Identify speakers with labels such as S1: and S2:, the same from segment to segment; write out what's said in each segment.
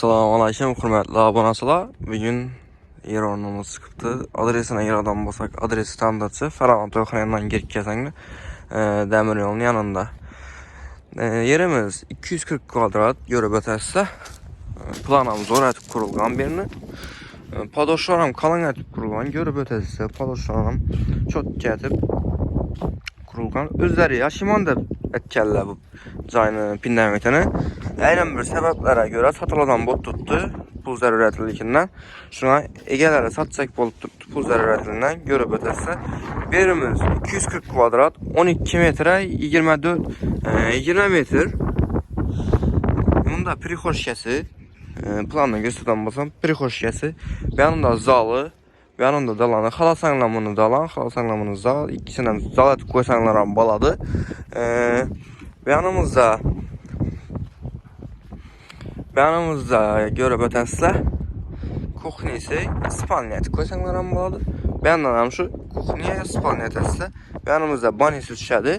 S1: Assalamu alaykum, hurmatli obunachilar. Bugun yer o'rnimiz chiqibdi. Adresini yerdan bo'lsak, adresi tandirchi Farg'ona to'yxonasidan kirib kelsanglar, demir yo'lning yanında. Yerimiz 240 kvadrat görüp ötəsizsə, planımız o'ratib qurilgan birini. Podoshlarım qalin etib qurilgan, görüp ötəsizsə, podoshlarım cho'tka etib qurilgan. O'zlari yaşaman deb aytganlar bu joyni pindametini. Aynan bir sebeplere göre satıladan bot tuttu pul zaruriyatlikinden. Şuna egelere satacak bolup tuttu pul zaruriyatlikinden görüp ötesi. Birimiz 240 kvadrat 12 metre 24 20 metre. Bunda prixoşkesi planla gösterden basam prixoşkesi. Yanında zalı, yanında dalanı, xalasanlamını dalan, xalasanlamını zal, ikisinden zal etip koysanlaran baladı. Yanımızda görüp ötəsizlər kuxnisi spalniyeti koysanlar ham bo'ladi. Yandan ham shu kuxniya spalniyet əsizlər. Yanımızda banisi düşədi.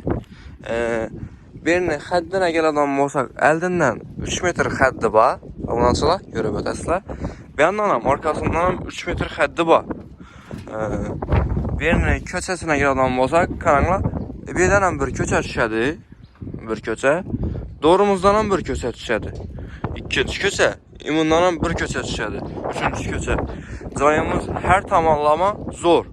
S1: Birini xəddinə gələn olsaq, əldindən 3 metr xəddi var. Ondan sonra görüp ötəsizlər. Yandan ham arkasından ham 3 metr xəddi var. Birini köçəsinə gələn olsaq, qaranglar, birdən ham bir köçə düşədi. Bir köçə. Doğrumuzdan ham bir köçə düşədi. İkinci köçə, imundan ham bir köçə düşədi. Üçüncü köçə. Cayımız hər tamamlama zor.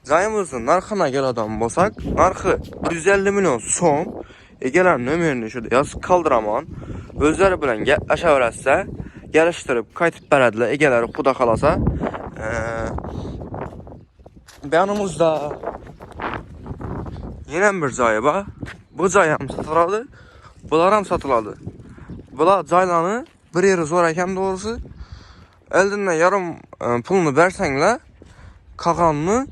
S1: Cayımızın narxına gələn bolsaq, narxı 150 milyon son. Egelərin nömerini şurada yazıb qaldıraman. Özləri bilən aşağı verəsə, gəlişdirib qayıtıb bərədilər. Egeləri xuda qalasa. Yanımızda yine bir cayı var. Bu cayım satıladı. Bunlar ham satıladı. Bunlar caylanı bir yeri zor ekan doğrusu. Eldinden yarım pulunu versengler, kalanını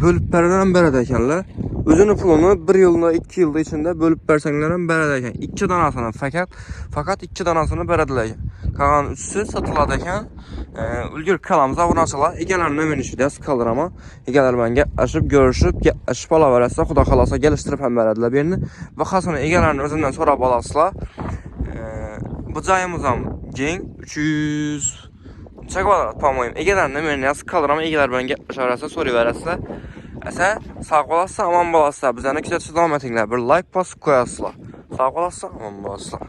S1: bölüp bereden berede ekanlar. Özünü pulunu bir yılda 2 yılda içinde bölüp versengler hem berede eken. 2 danasını fakat 2 danasını berediler. Kalan üçüsü satıladı eken. Ülgür kalamıza vuransalar. Egeler ne menişi yaz kalır ama. Egeler ben aşıp görüşüp aşıp ala verəsə, xuda qalasa geliştirip hem berediler birini. Vakasını egelerin özünden sonra balasılar. Bu cayımızam gen 300 kvadrat pamayım. Egeler ne menişi yaz kalır ama egeler ben aşağı verəsə, soru verəsə. Əsə, sağ olasın, aman balasılar. Bizə nə güzel devam etinlər. Bir like basıb koyasılar. Sağ olasın, aman balasılar.